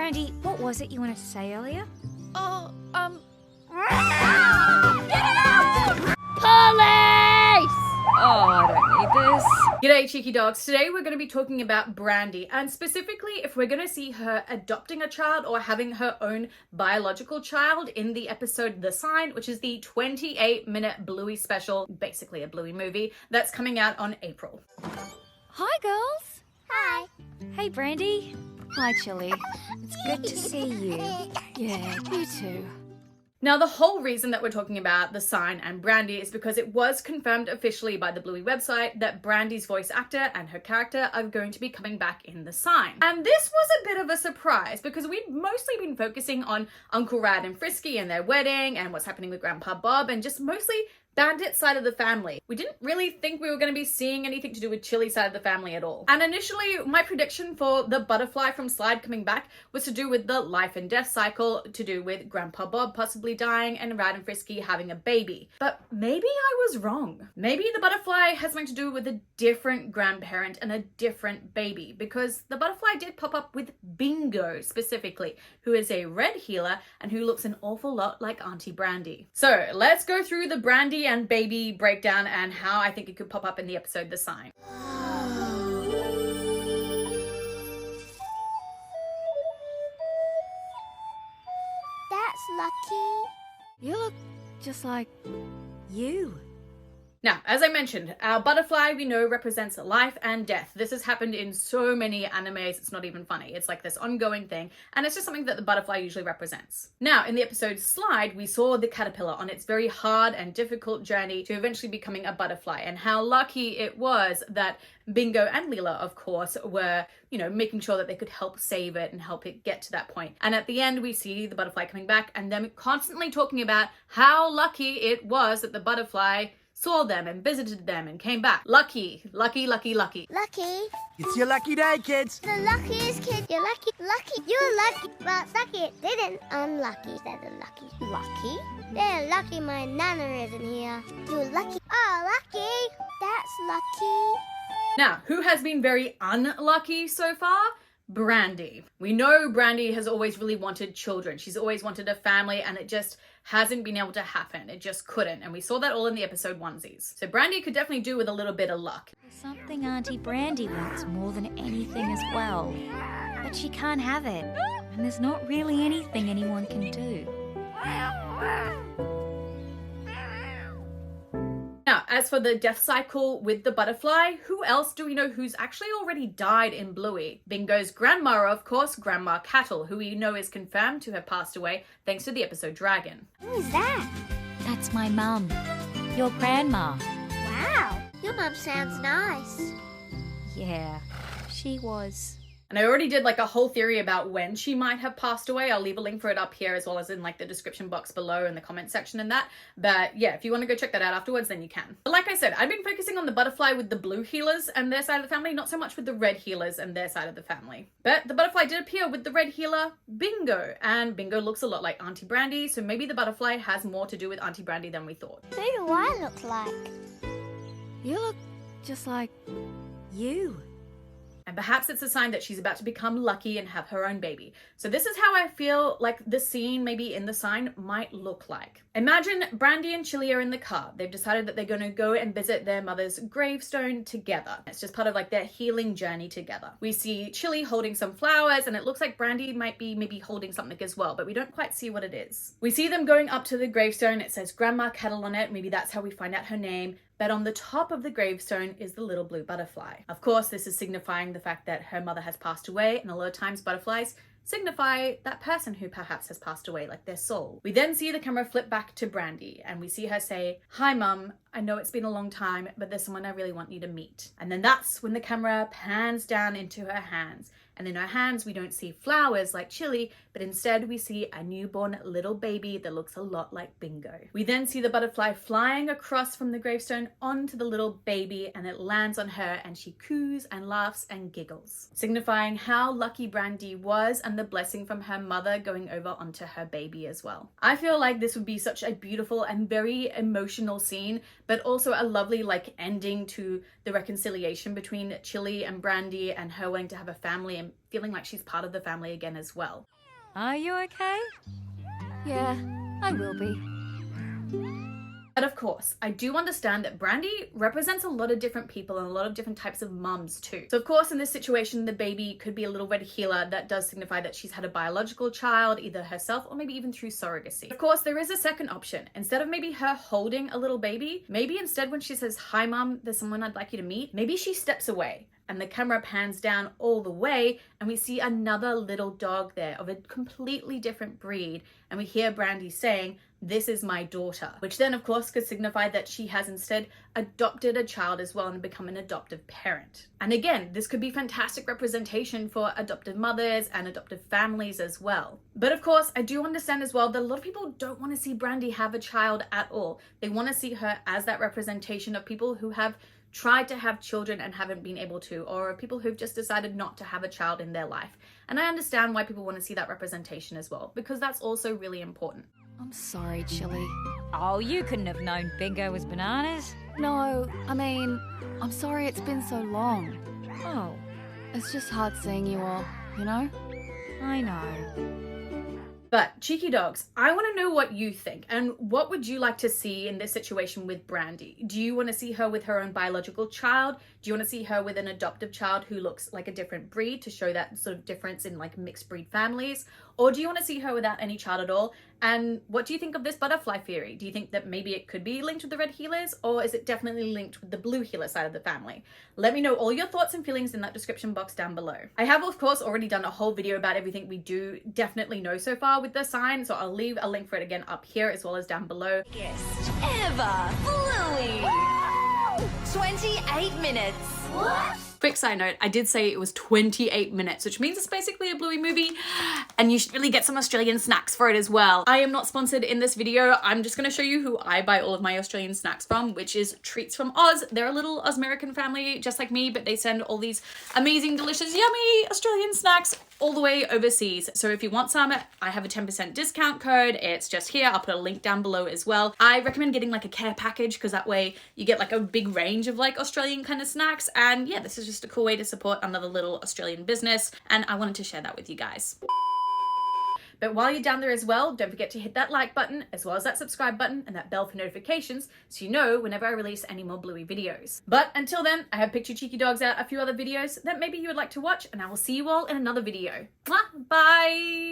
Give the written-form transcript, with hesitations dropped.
Brandy, what was it you wanted to say earlier? Oh, Get out! Police! Oh, I don't need this. G'day cheeky dogs. Today we're going to be talking about Brandy, and specifically if we're going to see her adopting a child or having her own biological child in the episode The Sign, which is the 28-minute Bluey special, basically a Bluey movie, that's coming out on April. Hi, girls. Hi. Hey, Brandy. Hi, Chili. It's good to see you. Yeah, you too. Now, the whole reason that we're talking about The Sign and Brandy is because it was confirmed officially by the Bluey website that Brandy's voice actor and her character are going to be coming back in The Sign. And this was a bit of a surprise because we'd mostly been focusing on Uncle Rad and Frisky and their wedding and what's happening with Grandpa Bob and just mostly Bandit's side of the family. We didn't really think we were going to be seeing anything to do with Chili's side of the family at all. And initially, my prediction for the butterfly from Slide coming back was to do with the life and death cycle, to do with Grandpa Bob possibly dying and Rad and Frisky having a baby. But maybe I was wrong. Maybe the butterfly has something to do with a different grandparent and a different baby, because the butterfly did pop up with Bingo specifically, who is a red healer and who looks an awful lot like Auntie Brandy. So let's go through the Brandy and baby breakdown and how I think it could pop up in the episode The Sign. That's lucky. You look just like you. Now, as I mentioned, our butterfly we know represents life and death. This has happened in so many animes, it's not even funny. It's like this ongoing thing, and it's just something that the butterfly usually represents. Now, in the episode Slide, we saw the caterpillar on its very hard and difficult journey to eventually becoming a butterfly, and how lucky it was that Bingo and Leela, of course, were, making sure that they could help save it and help it get to that point. And at the end, we see the butterfly coming back and them constantly talking about how lucky it was that the butterfly saw them and visited them and came back. Lucky, lucky, lucky, lucky. Lucky. It's your lucky day, kids. The luckiest kid. You're lucky. Lucky. You're lucky. Well, lucky it didn't. Unlucky. They're the lucky. Lucky? They're lucky my nana isn't here. You're lucky. Oh, lucky. That's lucky. Now, who has been very unlucky so far? Brandy. We know Brandy has always really wanted children. She's always wanted a family, and it just hasn't been able to happen. It just couldn't. And we saw that all in the episode onesies. So Brandy could definitely do with a little bit of luck. There's something Auntie Brandy wants more than anything as well. But she can't have it. And there's not really anything anyone can do. Now, as for the death cycle with the butterfly, who else do we know who's actually already died in Bluey? Bingo's grandma, of course, Grandma Cattle, who we know is confirmed to have passed away thanks to the episode Dragon. Who is that? That's my mum. Your grandma. Wow. Your mum sounds nice. Yeah, she was. And I already did like a whole theory about when she might have passed away. I'll leave a link for it up here as well as in like the description box below in the comment section and that. But yeah, if you want to go check that out afterwards, then you can. But like I said, I've been focusing on the butterfly with the blue healers and their side of the family, not so much with the red healers and their side of the family. But the butterfly did appear with the red healer, Bingo. And Bingo looks a lot like Auntie Brandy, so maybe the butterfly has more to do with Auntie Brandy than we thought. Who do I look like? You look just like you. And perhaps it's a sign that she's about to become lucky and have her own baby. So this is how I feel like the scene maybe in The Sign might look like. Imagine Brandy and Chili are in the car. They've decided that they're going to go and visit their mother's gravestone together. It's just part of like their healing journey together. We see Chili holding some flowers and it looks like Brandy might be maybe holding something as well, but we don't quite see what it is. We see them going up to the gravestone. It says Grandma Cattle on it. Maybe that's how we find out her name. But on the top of the gravestone is the little blue butterfly. Of course, this is signifying the fact that her mother has passed away, and a lot of times butterflies signify that person who perhaps has passed away, like their soul. We then see the camera flip back to Brandy, and we see her say, "Hi Mum, I know it's been a long time, but there's someone I really want you to meet." And then that's when the camera pans down into her hands. And in her hands, we don't see flowers like Chili, but instead we see a newborn little baby that looks a lot like Bingo. We then see the butterfly flying across from the gravestone onto the little baby, and it lands on her and she coos and laughs and giggles, signifying how lucky Brandy was and the blessing from her mother going over onto her baby as well. I feel like this would be such a beautiful and very emotional scene, but also a lovely like ending to the reconciliation between Chili and Brandy and her wanting to have a family and and feeling like she's part of the family again as well. Are you okay? Yeah, I will be. But of course, I do understand that Brandy represents a lot of different people and a lot of different types of mums too. So of course, in this situation, the baby could be a little red healer. That does signify that she's had a biological child, either herself or maybe even through surrogacy. Of course, there is a second option. Instead of maybe her holding a little baby, maybe instead when she says, "Hi mum, there's someone I'd like you to meet," maybe she steps away and the camera pans down all the way and we see another little dog there of a completely different breed, and we hear Brandy saying, "This is my daughter," which then of course could signify that she has instead adopted a child as well and become an adoptive parent. And again, this could be fantastic representation for adoptive mothers and adoptive families as well. But of course, I do understand as well that a lot of people don't want to see Brandy have a child at all. They want to see her as that representation of people who have tried to have children and haven't been able to, or people who've just decided not to have a child in their life. And I understand why people want to see that representation as well, because that's also really important. I'm sorry, Chili. Oh, you couldn't have known Bingo was bananas. No, I mean, I'm sorry it's been so long. Oh, It's just hard seeing you all, you know? I know. But cheeky dogs, I want to know what you think, and what would you like to see in this situation with Brandy? Do you want to see her with her own biological child? Do you want to see her with an adoptive child who looks like a different breed to show that sort of difference in like mixed breed families? Or do you want to see her without any child at all? And what do you think of this butterfly theory? Do you think that maybe it could be linked with the red healers, or is it definitely linked with the blue healer side of the family? Let me know all your thoughts and feelings in that description box down below. I have of course already done a whole video about everything we do definitely know so far with the sign, so I'll leave a link for it again up here as well as down below. Ever, Bluey! 28 minutes. What? Quick side note, I did say it was 28 minutes, which means it's basically a Bluey movie, and you should really get some Australian snacks for it as well. I am not sponsored in this video. I'm just gonna show you who I buy all of my Australian snacks from, which is Treats from Oz. They're a little Oz-American family, just like me, but they send all these amazing, delicious, yummy Australian snacks all the way overseas. So if you want some, I have a 10% discount code. It's just here. I'll put a link down below as well. I recommend getting like a care package, because that way you get like a big range of like Australian kind of snacks. And yeah, this is just a cool way to support another little Australian business, and I wanted to share that with you guys. But while you're down there as well, don't forget to hit that like button as well as that subscribe button and that bell for notifications so you know whenever I release any more Bluey videos. But until then, I have picked you cheeky dogs out a few other videos that maybe you would like to watch, and I will see you all in another video. Mwah! Bye!